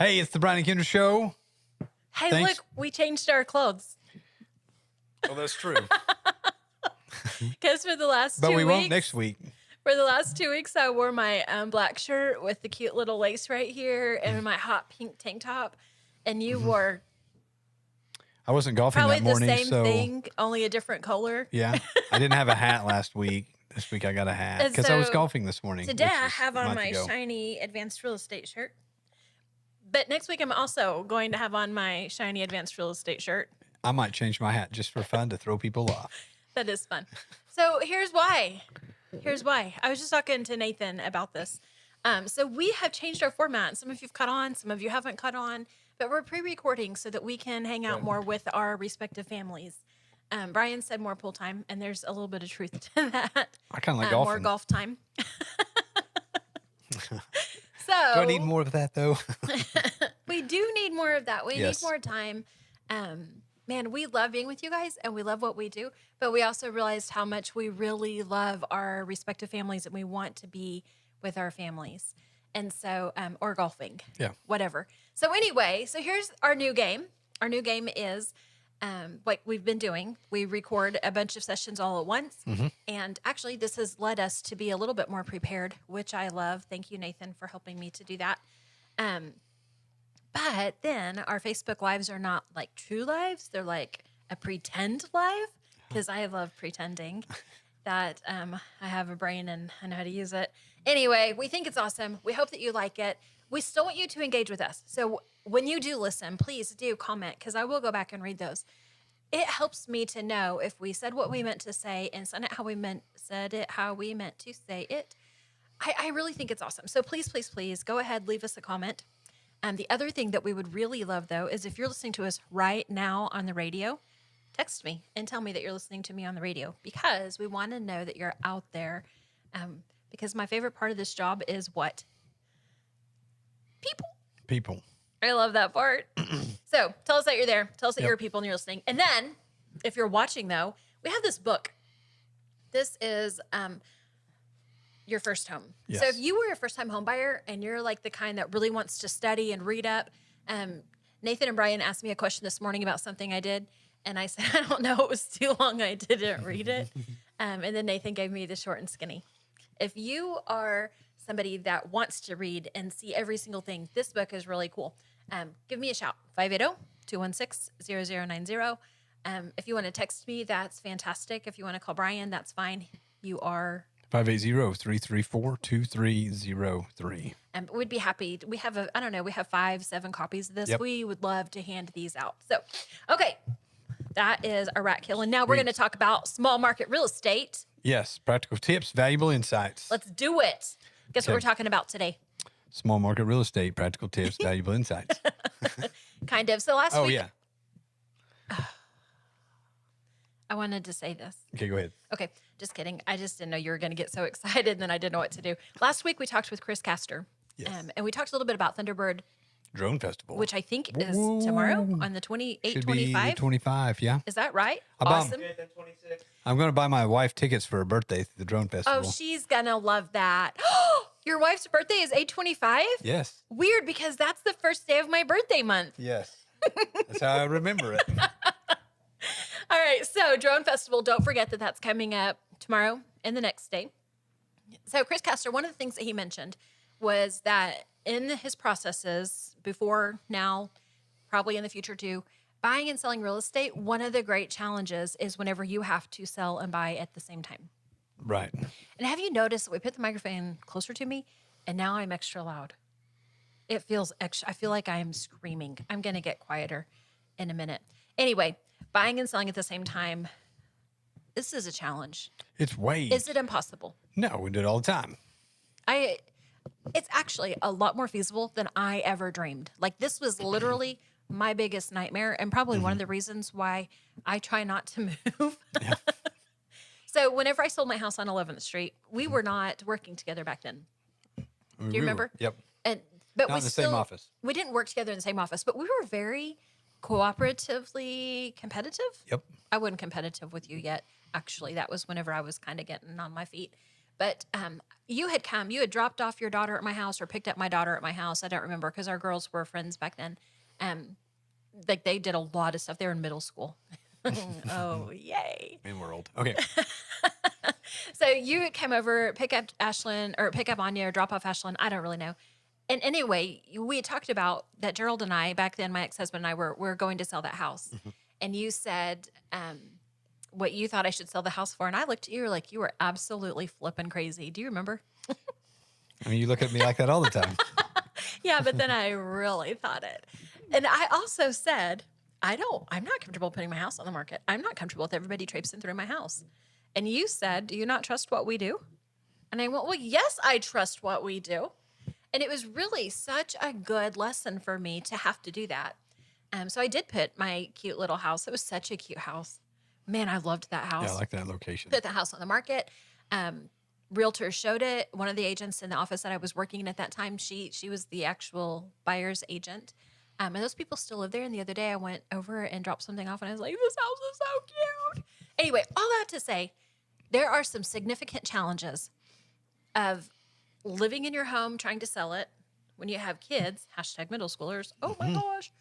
Hey, it's the Brian and KIndra Show. Hey, Thanks. look, we changed our clothes. Well, that's true. Because for the last But 2 we weeks, won't next week. For the last 2 weeks, I wore my black shirt with the cute little lace right here and my hot pink tank top. And you wore I wasn't golfing probably that morning, the same so thing, only a different color. yeah. I didn't have a hat last week. This week I got a hat And because I was so golfing this morning. Today which I was have a on month my ago. shiny advanced real estate shirt. But next week I'm also going to have on my shiny advanced real estate shirt. I might change my hat just for fun to throw people off. That is fun. So here's why. I was just talking to Nathan about this. So we have changed our format. Some of you've caught on, some of you haven't caught on, but we're pre-recording so that we can hang out more with our respective families. Brian said more pool time, and there's a little bit of truth to that. I kind of like golfing. More golf time. So Do I need more of that, though? we do need more of that. We Yes. need more time. Man, we love being with you guys and we love what we do, but we also realized how much we really love our respective families and we want to be with our families. And so, or golfing. Yeah. Whatever. So anyway, so here's our new game. Our new game is like we've been doing. We record a bunch of sessions all at once. Mm-hmm. And actually, this has led us to be a little bit more prepared, which I love. Thank you, Nathan, for helping me to do that. But then our Facebook lives are not like true lives. They're like a pretend live because I love pretending that I have a brain and I know how to use it. Anyway, we think it's awesome. We hope that you like it. We still want you to engage with us. So when you do listen, please do comment because I will go back and read those. It helps me to know if we said what we meant to say and said it how we meant to say it. I really think it's awesome. So please, please, please go ahead, leave us a comment. The other thing that we would really love, though, is if you're listening to us right now on the radio, text me and tell me that you're listening to me on the radio because we want to know that you're out there. Because my favorite part of this job is what? People. I love that part. So tell us that you're there. Tell us that you're people and you're listening. And then if you're watching, though, we have this book. This is your first home. Yes. So if you were a first-time home buyer and you're like the kind that really wants to study and read up, Nathan and Brian asked me a question this morning about something I did, and I said, I don't know, it was too long, I didn't read it. And then Nathan gave me the short and skinny. If you are somebody that wants to read and see every single thing, this book is really cool. Give me a shout, 580-216-0090. If you want to text me, that's fantastic. If you want to call Brian, that's fine. You are... 580-334-2303. We'd be happy. We have we have 5-7 copies of this. Yep. We would love to hand these out. So, okay, that is a rat kill. And now we're going to talk about small market real estate. Yes, practical tips, valuable insights. Let's do it. Guess what we're talking about today? Small market real estate, practical tips, valuable insights. Kind of. So last week. Oh, yeah. I wanted to say this. Okay, go ahead. Okay, just kidding. I just didn't know you were going to get so excited, and then I didn't know what to do. Last week, we talked with Chris Castor, Yes. and we talked a little bit about Thunderbird, Drone Festival. which I think is tomorrow on the 28th, Should be 25. the 25, yeah. Is that right? I bought- Awesome. I'm going to buy my wife tickets for her birthday to the Drone Festival. Oh, she's going to love that. Your wife's birthday is 8/25? Yes. Weird, because that's the first day of my birthday month. Yes. That's how I remember it. All right, so Drone Festival, don't forget that that's coming up tomorrow and the next day. So Chris Castor, one of the things that he mentioned was that in his processes, before, now, probably in the future too, buying and selling real estate, one of the great challenges is whenever you have to sell and buy at the same time. Right. And have you noticed that we put the microphone closer to me and now I'm extra loud? It feels extra. I feel like I'm screaming. I'm going to get quieter in a minute. Anyway, buying and selling at the same time, this is a challenge. It's way. Is it impossible? No, we do it all the time. It's actually a lot more feasible than I ever dreamed. Like, this was literally my biggest nightmare and probably one of the reasons why I try not to move. Yeah. So whenever I sold my house on 11th Street, we were not working together back then. Do you remember? Yep. But Not we in the same office. We didn't work together in the same office, but we were very cooperatively competitive. Yep. I wasn't competitive with you yet. Actually, that was whenever I was kind of getting on my feet. But you had dropped off your daughter at my house or picked up my daughter at my house. I don't remember because our girls were friends back then. Like they did a lot of stuff. They were in middle school. Oh, yay. In world. Okay. So you came over, pick up Ashlyn or pick up Anya or drop off Ashlyn. I don't really know. And anyway, we had talked about that Gerald and I, back then, my ex-husband and I were going to sell that house. And you said what you thought I should sell the house for. And I looked at you like you were absolutely flipping crazy. Do you remember? I mean, you look at me like that all the time. Yeah, but then I really thought it. And I also said, I'm not comfortable putting my house on the market. I'm not comfortable with everybody traipsing through my house. And you said, do you not trust what we do? And I went, well, yes, I trust what we do. And it was really such a good lesson for me to have to do that. So I did put my cute little house. It was such a cute house. Man, I loved that house. Yeah, I like that location. Put the house on the market. Realtors showed it. One of the agents in the office that I was working in at that time, she was the actual buyer's agent. And those people still live there. And the other day I went over and dropped something off and I was like, this house is so cute. Anyway, all that to say, there are some significant challenges of living in your home, trying to sell it when you have kids, #middle schoolers. Oh my gosh.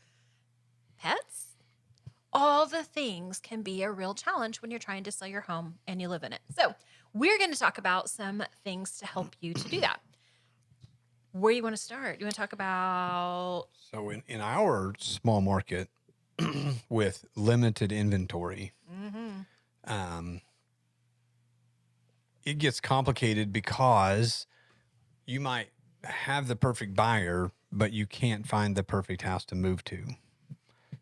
Pets. All the things can be a real challenge when you're trying to sell your home and you live in it. So we're going to talk about some things to help you to do that. Where do you want to start? You want to talk about... So in our small market with limited inventory, it gets complicated because you might have the perfect buyer, but you can't find the perfect house to move to.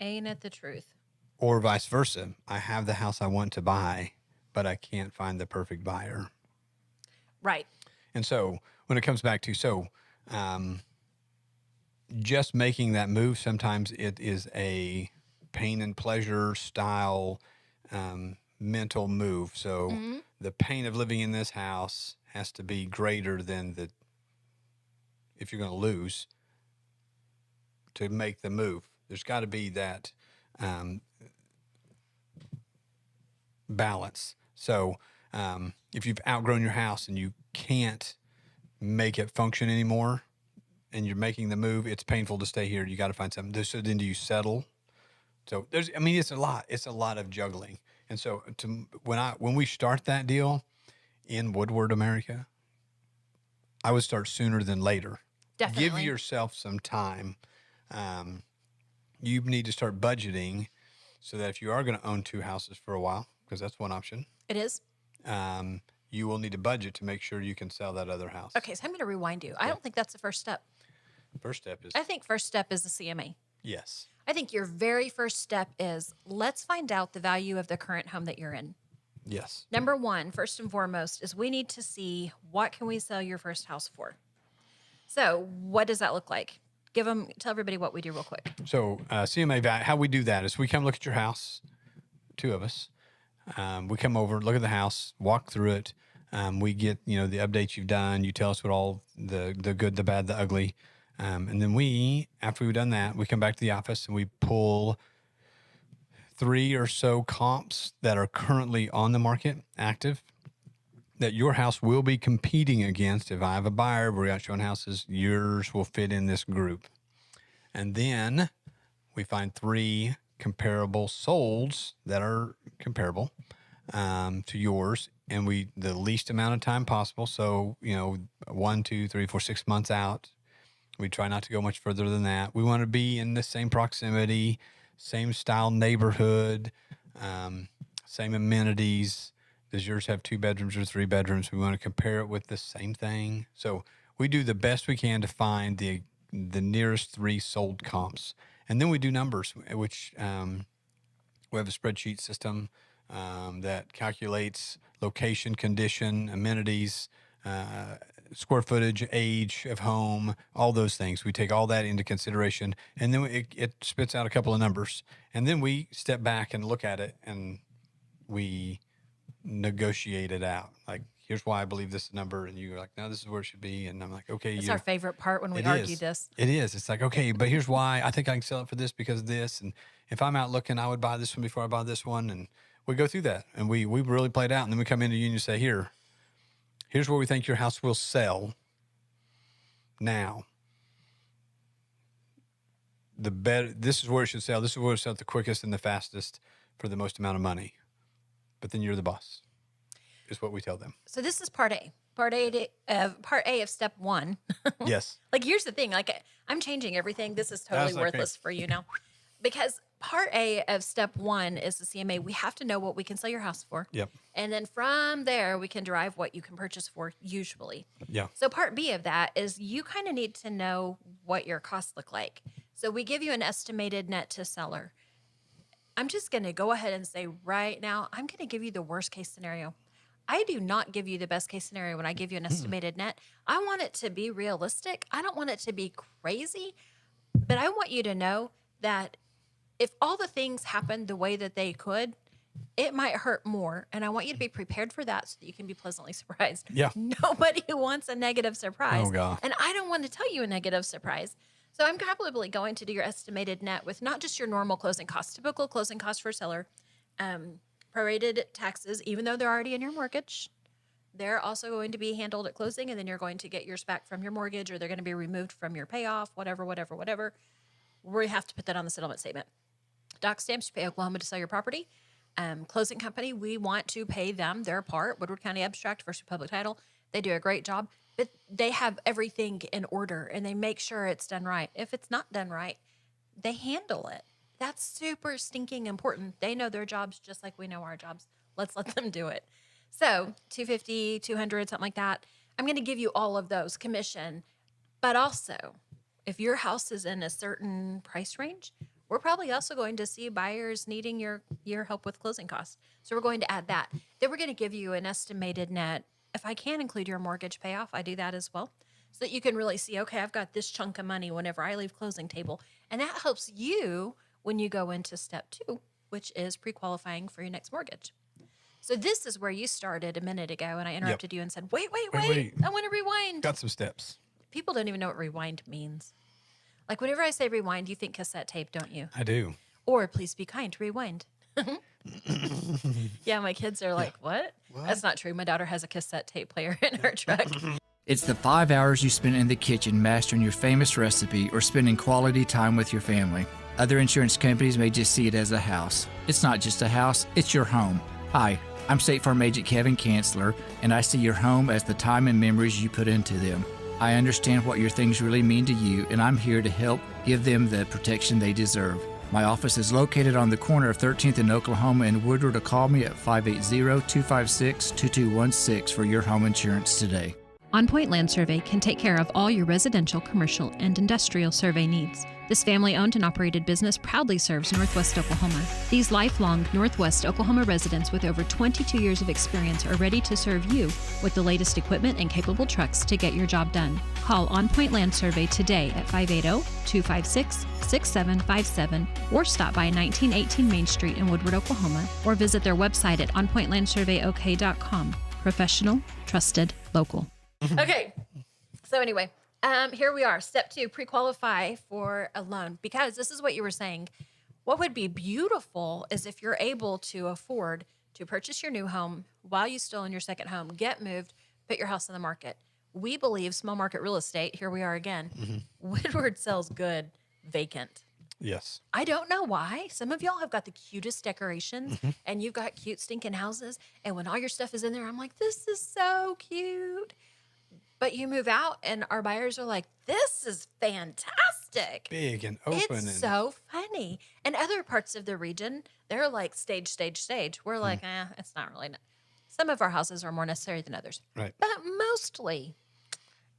Ain't it the truth? Or vice versa. I have the house I want to buy, but I can't find the perfect buyer. Right. And so when it comes back to, just making that move, sometimes it is a pain and pleasure style mental move. So the pain of living in this house has to be greater than if you're going to lose to make the move. There's got to be that balance. So if you've outgrown your house and you can't make it function anymore and you're making the move, it's painful to stay here. You got to find something. So then do you settle? So it's a lot. It's a lot of juggling. And so when we start that deal in Woodward, America, I would start sooner than later. Definitely. Give yourself some time. You need to start budgeting so that if you are going to own two houses for a while, because that's one option. It is. You will need to budget to make sure you can sell that other house. Okay, so I'm going to rewind you. I don't think that's the first step. First step is... I think first step is the CMA. Yes. I think your very first step is let's find out the value of the current home that you're in. Yes. Number one, first and foremost, is we need to see what can we sell your first house for. So what does that look like? Tell everybody what we do real quick. So CMA value, how we do that is we come look at your house, two of us. We come over, look at the house, walk through it. We get, the updates you've done. You tell us what all the good, the bad, the ugly. And then after we've done that, we come back to the office and we pull 3 or so comps that are currently on the market, active, that your house will be competing against. If I have a buyer, we're out showing houses, yours will fit in this group. And then we find 3 comparable solds that are comparable to yours, and the least amount of time possible. So, 1, 2, 3, 4, 6 months out. We try not to go much further than that. We want to be in the same proximity, same style neighborhood, same amenities. Does yours have 2 bedrooms or 3 bedrooms? We want to compare it with the same thing. So we do the best we can to find the nearest 3 sold comps. And then we do numbers, which we have a spreadsheet system that calculates location, condition, amenities, square footage, age of home, all those things. We take all that into consideration, and then it spits out a couple of numbers. And then we step back and look at it, and we negotiate it out. Like, here's why I believe this number, and you're like, no, this is where it should be. And I'm like, okay. It's our favorite part when we argue this. It is. It's like, okay, but here's why I think I can sell it for this because of this. And if I'm out looking, I would buy this one before I buy this one. And we go through that, and we really play it out. And then we come into you and you say, here, Here's where we think your house will sell now. This is where it should sell. This is where it sells the quickest and the fastest for the most amount of money. But then you're the boss, is what we tell them. So this is part A. Part A of step 1. Yes. Like, here's the thing. Like, I'm changing everything. This is totally worthless for you now. Because part A of step 1 is the CMA. We have to know what we can sell your house for. Yep. And then from there, we can derive what you can purchase for usually. Yeah. So part B of that is you kind of need to know what your costs look like. So we give you an estimated net to seller. I'm just going to go ahead and say right now, I'm going to give you the worst case scenario. I do not give you the best case scenario when I give you an estimated net. I want it to be realistic. I don't want it to be crazy, but I want you to know that if all the things happened the way that they could, it might hurt more. And I want you to be prepared for that so that you can be pleasantly surprised. Yeah. Nobody wants a negative surprise. Oh, God. And I don't want to tell you a negative surprise. So I'm probably going to do your estimated net with not just your normal closing costs, typical closing costs for a seller, prorated taxes, even though they're already in your mortgage. They're also going to be handled at closing, and then you're going to get yours back from your mortgage, or they're going to be removed from your payoff, whatever. We have to put that on the settlement statement. Doc stamps, you pay Oklahoma to sell your property. Closing company, we want to pay them their part. Woodward County Abstract, First Republic Title. They do a great job, but they have everything in order, and they make sure it's done right. If it's not done right, they handle it. That's super stinking important. They know their jobs just like we know our jobs. Let's let them do it. So $250, $200, something like that. I'm going to give you all of those commission. But also, if your house is in a certain price range, we're probably also going to see buyers needing your help with closing costs. So we're going to add that. Then we're going to give you an estimated net. If I can include your mortgage payoff, I do that as well. So that you can really see, okay, I've got this chunk of money whenever I leave closing table. And that helps you when you go into step 2, which is pre-qualifying for your next mortgage. So this is where you started a minute ago, and I interrupted you and said, wait. I want to rewind. Got some steps. People don't even know what rewind means. Like, whenever I say rewind, you think cassette tape, don't you? I do. Or please be kind, rewind. Yeah, my kids are like, what? That's not true. My daughter has a cassette tape player in her truck. It's the 5 hours you spend in the kitchen mastering your famous recipe or spending quality time with your family. Other insurance companies may just see it as a house. It's not just a house, it's your home. Hi, I'm State Farm Agent Kevin Kanzler, and I see your home as the time and memories you put into them. I understand what your things really mean to you, and I'm here to help give them the protection they deserve. My office is located on the corner of 13th and Oklahoma in Woodward, or call me at 580-256-2216 for your home insurance today. On Point Land Survey can take care of all your residential, commercial, and industrial survey needs. This family-owned and operated business proudly serves Northwest Oklahoma. These lifelong Northwest Oklahoma residents with over 22 years of experience are ready to serve you with the latest equipment and capable trucks to get your job done. Call On Point Land Survey today at 580-256-6757 or stop by 1918 Main Street in Woodward, Oklahoma, or visit their website at onpointlandsurveyok.com. Professional, trusted, local. Okay. So anyway, here we are. Step 2, pre-qualify for a loan. Because this is what you were saying. What would be beautiful is if you're able to afford to purchase your new home while you still in your second home, get moved, put your house on the market. We believe small market real estate, here we are again, Woodward sells good vacant. Yes. I don't know why. Some of y'all have got the cutest decorations and you've got cute stinking houses. And when all your stuff is in there, I'm like, this is so cute. But you move out and our buyers are like, this is fantastic. Big and open. It's so funny. And other parts of the region, they're like stage. We're like, it's not really. Some of our houses are more necessary than others. Right. But mostly,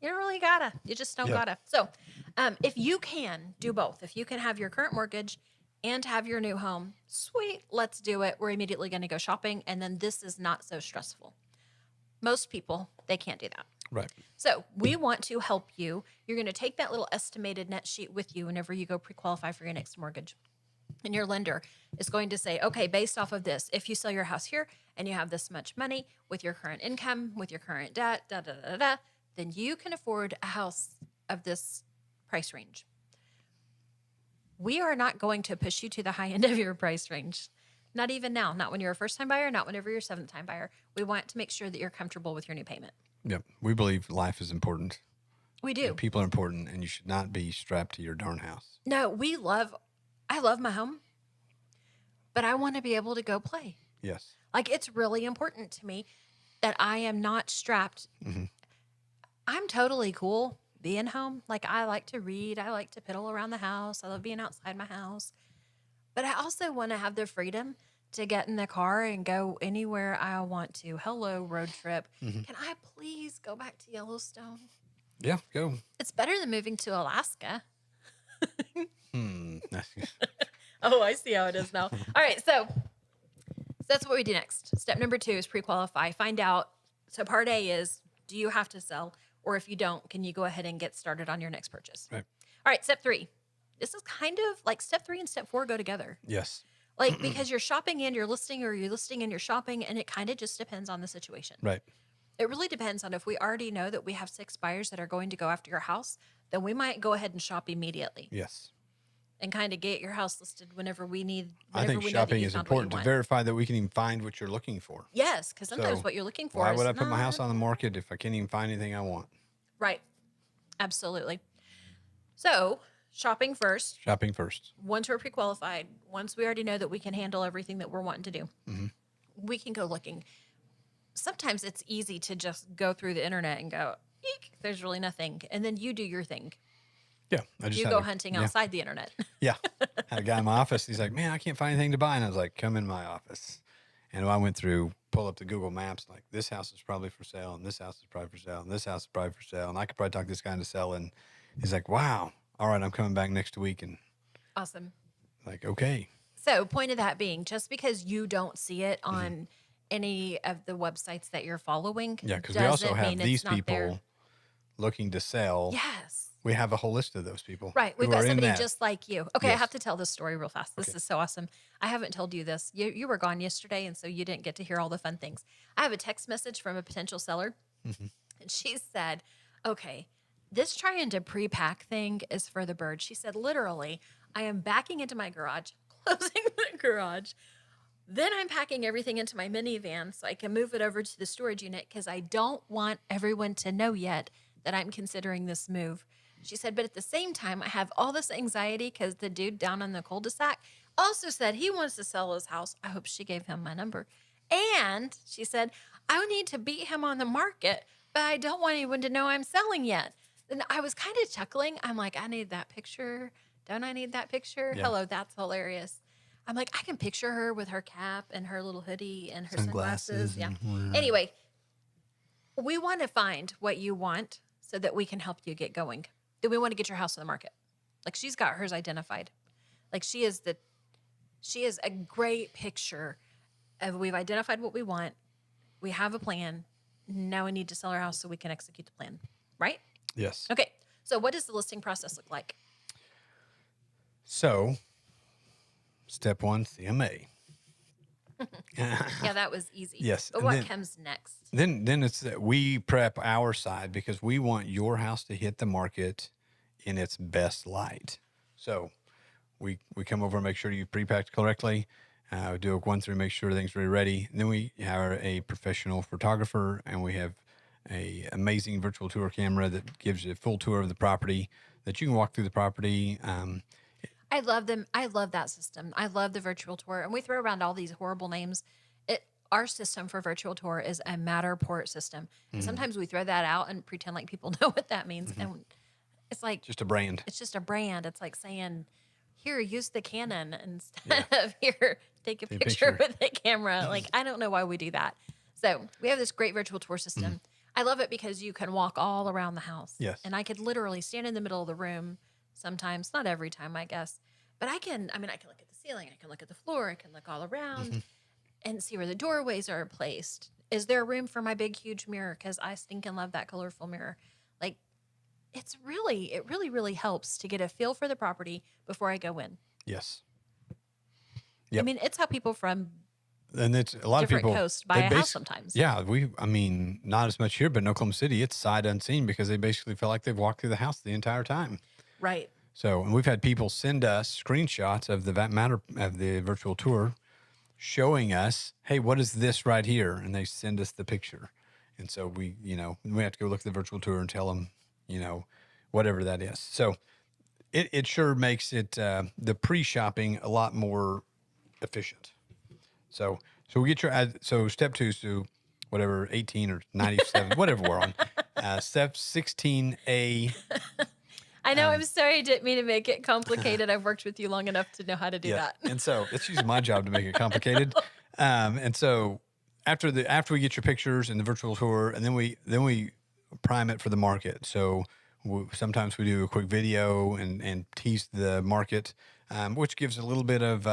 you don't really gotta. You just don't gotta. So if you can do both, if you can have your current mortgage and have your new home, sweet, let's do it. We're immediately going to go shopping. And then this is not so stressful. Most people, they can't do that. Right. So we want to help you. You're going to take that little estimated net sheet with you whenever you go pre-qualify for your next mortgage. And your lender is going to say, okay, based off of this, if you sell your house here and you have this much money with your current income, with your current debt, then you can afford a house of this price range. We are not going to push you to the high end of your price range. Not even now. Not when you're a first-time buyer, not whenever you're a seventh-time buyer. We want to make sure that you're comfortable with your new payment. Yep. We believe life is important. We do. And people are important, and you should not be strapped to your darn house. No, I love my home, but I want to be able to go play. Yes. Like, it's really important to me that I am not strapped. Mm-hmm. I'm totally cool being home. Like, I like to read. I like to piddle around the house. I love being outside my house. But I also want to have the freedom to get in the car and go anywhere I want to. Hello, road trip. Mm-hmm. Can I please go back to Yellowstone? Yeah, go. It's better than moving to Alaska. Oh, I see how it is now. All right, so that's what we do next. Step number 2 is pre-qualify. Find out. So part A is, do you have to sell? Or if you don't, can you go ahead and get started on your next purchase? Right. All right, step 3. This is kind of like step 3 and step 4 go together. Yes. Like, because you're shopping and you're listing, or you're listing and you're shopping, and it kind of just depends on the situation. Right. It really depends on if we already know that we have 6 buyers that are going to go after your house, then we might go ahead and shop immediately. Yes. And kind of get your house listed whenever we need. I think shopping is important to verify that we can even find what you're looking for. Yes, because sometimes what you're looking for why is would I put my not- house on the market if I can't even find anything I want? Right. Absolutely. So, shopping first. Shopping first. Once we're pre-qualified, once we already know that we can handle everything that we're wanting to do, we can go looking. Sometimes it's easy to just go through the internet and go, eek, there's really nothing. And then you do your thing. Yeah. I just You had go a- hunting yeah. outside the internet. Yeah. Had a guy in my office. He's like, man, I can't find anything to buy. And I was like, come in my office. And I went through, pull up the Google Maps, like, this house is probably for sale, and this house is probably for sale, and this house is probably for sale. And I could probably talk this guy into selling. He's like, wow. All right, I'm coming back next week. And Awesome. like, okay. So, point of that being, just because you don't see it on any of the websites that you're following, Yeah, because we also doesn't have mean it's these not people there. looking to sell. Yes. We have a whole list of those people. Right. We've who got are in somebody that. just like you. Okay, I Yes. have to tell this story real fast. This is so awesome. I haven't told you this. You were gone yesterday, and so you didn't get to hear all the fun things. I have a text message from a potential seller, and she said, okay, this trying to pre-pack thing is for the birds. She said, literally, I am backing into my garage, closing the garage. Then I'm packing everything into my minivan so I can move it over to the storage unit because I don't want everyone to know yet that I'm considering this move. She said, but at the same time, I have all this anxiety because the dude down on the cul-de-sac also said he wants to sell his house. I hope she gave him my number. And she said, I need to beat him on the market, but I don't want anyone to know I'm selling yet. And I was kind of chuckling. I'm like, I need that picture. Don't I need that picture? Yeah. Hello, that's hilarious. I'm like, I can picture her with her cap and her little hoodie and her sunglasses. Yeah. Anyway, we want to find what you want so that we can help you get going. Do we want to get your house on the market? Like, she's got hers identified. Like, she is a great picture of, we've identified what we want. We have a plan. Now we need to sell our house so we can execute the plan. Right? Yes. Okay. So what does the listing process look like? So, step 1, CMA. Yeah, that was easy. Yes, But and what then- comes next? Then it's that we prep our side because we want your house to hit the market in its best light. So we come over and make sure you pre-packed correctly. Do a 1 through, make sure everything's ready. And then we hire a professional photographer, and we have a amazing virtual tour camera that gives you a full tour of the property, that you can walk through the property. I love them. I love that system. I love the virtual tour. And we throw around all these horrible names. Our system for virtual tour is a Matterport system. And sometimes we throw that out and pretend like people know what that means. And it's like, Just a brand. it's just a brand. It's like saying, here, use the Canon instead of here, take a picture with the camera. Like, I don't know why we do that. So we have this great virtual tour system. I love it because you can walk all around the house. Yes. And I could literally stand in the middle of the room sometimes, not every time, I guess. But I can look at the ceiling, I can look at the floor, I can look all around and see where the doorways are placed. Is there room for my big, huge mirror? Because I stinking love that colorful mirror. Like, it really helps to get a feel for the property before I go in. Yes. I Yep. mean, it's how people from And it's a lot of different people coasts buy they a house sometimes. Yeah, not as much here, but in Oklahoma City, it's sight unseen because they basically feel like they've walked through the house the entire time. Right. So, and we've had people send us screenshots of the virtual tour, showing us, hey, what is this right here? And they send us the picture, And so we have to go look at the virtual tour and tell them, whatever that is. So it sure makes it, the pre-shopping a lot more efficient. So we get so step 2 is to whatever, 18 or 97, whatever we're on. Step 16A. I know. I'm sorry. I didn't mean to make it complicated. I've worked with you long enough to know how to do that. And so it's usually my job to make it complicated. And so after we get your pictures and the virtual tour, and then we prime it for the market. So sometimes we do a quick video and tease the market, which gives a little bit of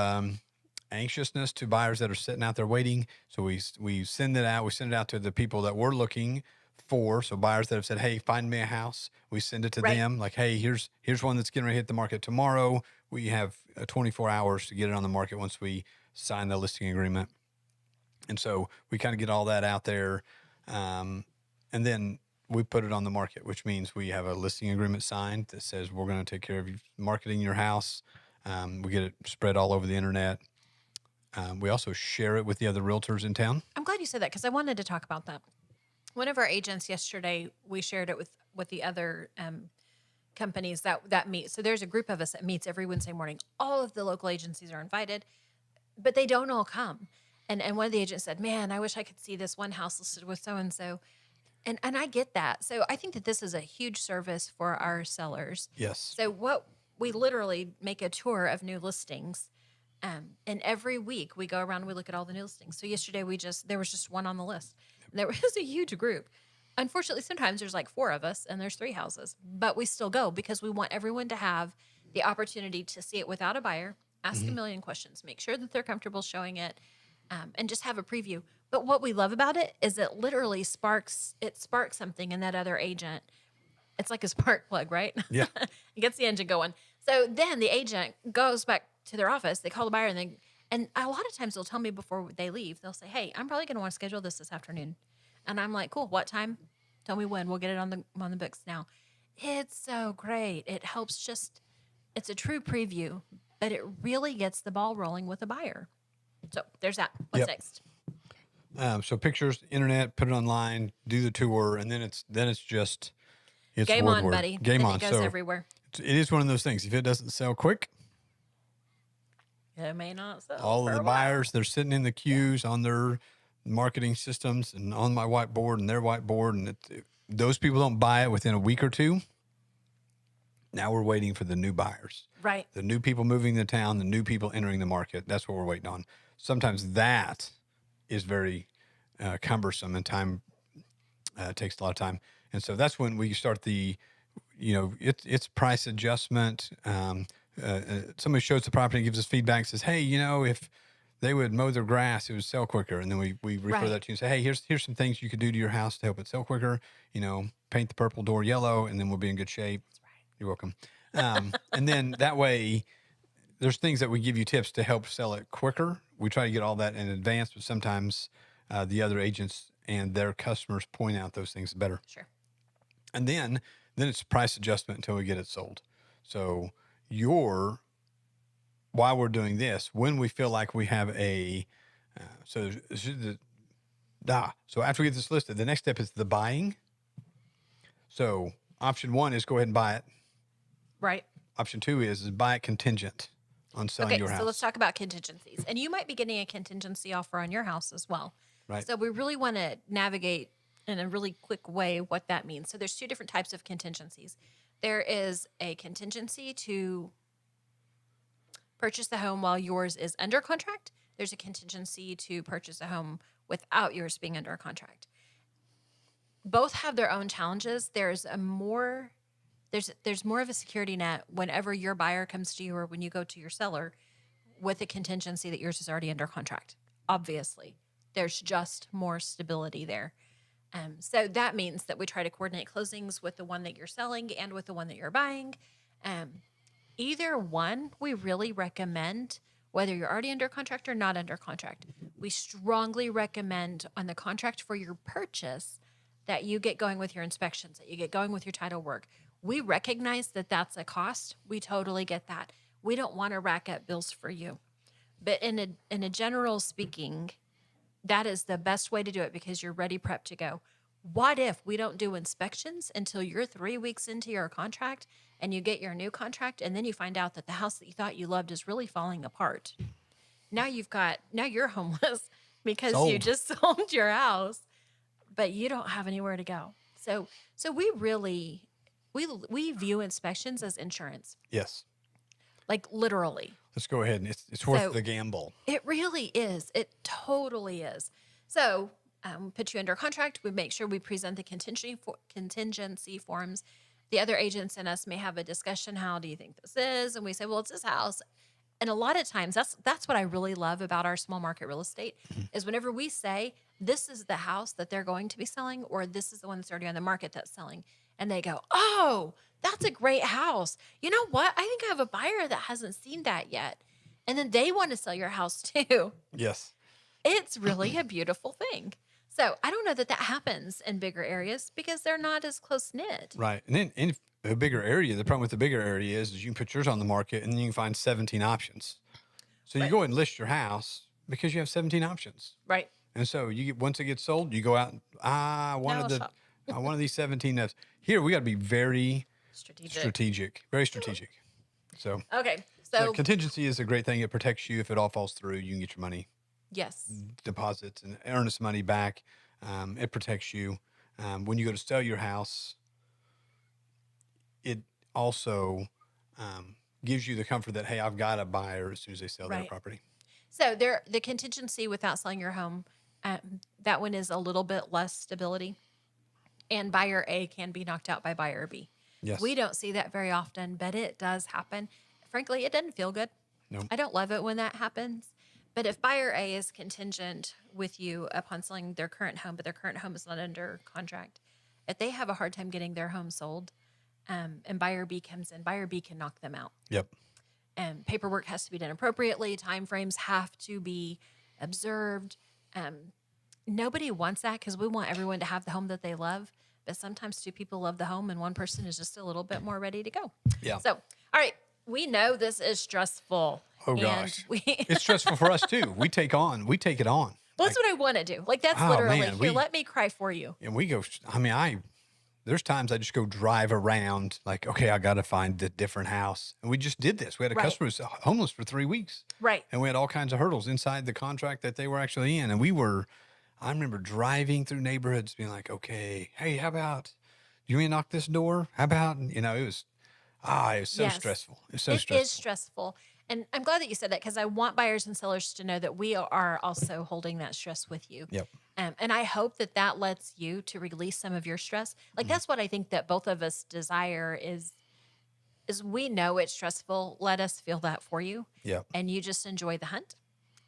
anxiousness to buyers that are sitting out there waiting. So we send it out. We send it out to the people that we're looking for. So buyers that have said, "Hey, find me a house." We send it to them. Like, "Hey, here's one that's getting ready to hit the market tomorrow." We have 24 hours to get it on the market once we sign the listing agreement. And so we kind of get all that out there, and then we put it on the market, which means we have a listing agreement signed that says we're going to take care of you marketing your house. We get it spread all over the internet. We also share it with the other realtors in town. I'm glad you said that because I wanted to talk about that. One of our agents yesterday, we shared it with the other companies that meet. So there's a group of us that meets every Wednesday morning. All of the local agencies are invited, but they don't all come. And one of the agents said, "Man, I wish I could see this one house listed with so-and-so." And I get that. So I think that this is a huge service for our sellers. Yes. So we literally make a tour of new listings. And every week we go around and we look at all the new listings. So yesterday there was just one on the list. And there was a huge group. Unfortunately, sometimes there's like 4 of us and there's 3 houses, but we still go because we want everyone to have the opportunity to see it without a buyer, ask a million questions, make sure that they're comfortable showing it, and just have a preview. But what we love about it is it literally sparks something in that other agent. It's like a spark plug, right? Yeah. It gets the engine going. So then the agent goes back to their office. They call the buyer and a lot of times they'll tell me before they leave, they'll say, "Hey, I'm probably going to want to schedule this afternoon." And I'm like, "Cool. What time? Tell me when. We'll get it on the books now." It's so great. It helps it's a true preview, but it really gets the ball rolling with a buyer. So there's that. What's next? So pictures, internet, put it online, do the tour, and then it's Game Woodward. on, buddy. Game and on. It goes So everywhere. it is one of those things. If it doesn't sell quick, It may not sell. all of the buyers, they're sitting in the queues on their marketing systems and on my whiteboard and their whiteboard. And those people don't buy it within a week or 2. Now we're waiting for the new buyers. Right. The new people moving to town, the new people entering the market. That's what we're waiting on. Sometimes that is very cumbersome and time takes a lot of time. And so that's when we start it's price adjustment. Somebody shows the property and gives us feedback and says, "Hey, if they would mow their grass, it would sell quicker." And then we refer that to you and say, "Hey, here's some things you could do to your house to help it sell quicker. Paint the purple door yellow, and then we'll be in good shape." That's right. You're welcome. And then that way, there's things that we give you tips to help sell it quicker. We try to get all that in advance, but sometimes the other agents and their customers point out those things better. Sure. And then it's price adjustment until we get it sold. So while we're doing this, when we feel like we have so after we get this listed, the next step is the buying. So option 1 is go ahead and buy it. Right. Option 2 is buy it contingent on selling your house. So let's talk about contingencies. And you might be getting a contingency offer on your house as well. Right. So we really want to navigate in a really quick way what that means. So there's 2 different types of contingencies. There is a contingency to purchase the home while yours is under contract. There's a contingency to purchase a home without yours being under a contract. Both have their own challenges. There's more of a security net whenever your buyer comes to you or when you go to your seller with a contingency that yours is already under contract. Obviously, there's just more stability there. So that means that we try to coordinate closings with the one that you're selling and with the one that you're buying. Either one, we really recommend, whether you're already under contract or not under contract. We strongly recommend on the contract for your purchase that you get going with your inspections, that you get going with your title work. We recognize that that's a cost. We totally get that. We don't want to rack up bills for you. But in a general speaking, that is the best way to do it because you're ready, prepped to go. What if we don't do inspections until you're 3 weeks into your contract and you get your new contract, and then you find out that the house that you thought you loved is really falling apart? Now you're homeless because you Sold. just sold your house, but you don't have anywhere to go. So we really we view inspections as insurance, Yes. like literally. Let's go ahead. And it's worth So- the gamble. It really is. It totally is. So, put you under contract. We make sure we present the contingency forms. The other agents and us may have a discussion. How do you think this is? And we say, well, it's this house. And a lot of times, that's what I really love about our small market real estate is whenever we say this is the house that they're going to be selling, or this is the one that's already on the market that's selling, and they go, oh, that's a great house. You know what? I think I have a buyer that hasn't seen that yet. And then they want to sell your house too. Yes. It's really a beautiful thing. So I don't know that happens in bigger areas because they're not as close knit. Right. And then in a bigger area, the problem with the bigger area is you can put yours on the market and then you can find 17 options. So you go ahead and list your house because you have 17 options. Right. And so once it gets sold, you go out and Now one of these 17 notes. Here we got to be very Strategic. very strategic. So Okay. the So contingency is a great thing. It protects you if it all falls through. You can get your money, yes. deposits, and earnest money back. It protects you. When you go to sell your house, it also gives you the comfort that, hey, I've got a buyer as soon as they sell their Right. property. So the contingency without selling your home, that one is a little bit less stability. And buyer A can be knocked out by buyer B. Yes. We don't see that very often, but it does happen. Frankly, it doesn't feel good. No. I don't love it when that happens. But if buyer A is contingent with you upon selling their current home, but their current home is not under contract, if they have a hard time getting their home sold, and buyer B comes in, buyer B can knock them out. Yep. And paperwork has to be done appropriately. Timeframes have to be observed. Nobody wants that because we want everyone to have the home that they love. But sometimes two people love the home and one person is just a little bit more ready to go. Yeah. So, all right, we know this is stressful. Oh and gosh, we, it's stressful for us too. We take it on. well, that's what I want to do. Like that's Oh, literally man, here. Let me cry for you. And we go. I mean, there's times I just go drive around. Like, okay, I got to find a different house. And we just did this. We had a Right. customer who was homeless for 3 weeks, Right. and we had all kinds of hurdles inside the contract that they were actually in. And I remember driving through neighborhoods, being like, okay, hey, how about you may knock this door? How about it was so Yes. stressful. It's so It stressful. is stressful. And I'm glad that you said that because I want buyers and sellers to know that we are also holding that stress with you. Yep. And I hope that lets you to release some of your stress. Like that's what I think that both of us desire is we know it's stressful. Let us feel that for you. Yep. And you just enjoy the hunt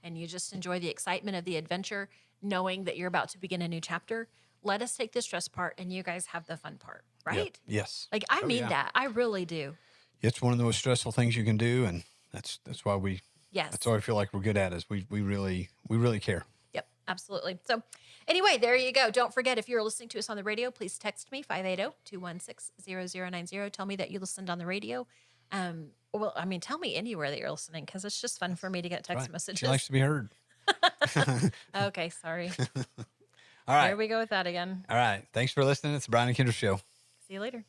and you just enjoy the excitement of the adventure, knowing that you're about to begin a new chapter. Let us take the stress part and you guys have the fun part, right? Yep. Yes. Like I Oh, mean yeah. that. I really do. It's one of the most stressful things you can do, and that's why Yes. that's why I feel like we're good at is we really care. Yep, absolutely. So anyway, there you go. Don't forget, if you're listening to us on the radio, please text me, 580-216-0090. Tell me that you listened on the radio. Well, I mean, tell me anywhere that you're listening because it's just fun for me to get text Right. messages. She likes to be heard. Okay, sorry. All right. There we go with that again. All right. Thanks for listening. It's the Brian and KIndra Show. See you later.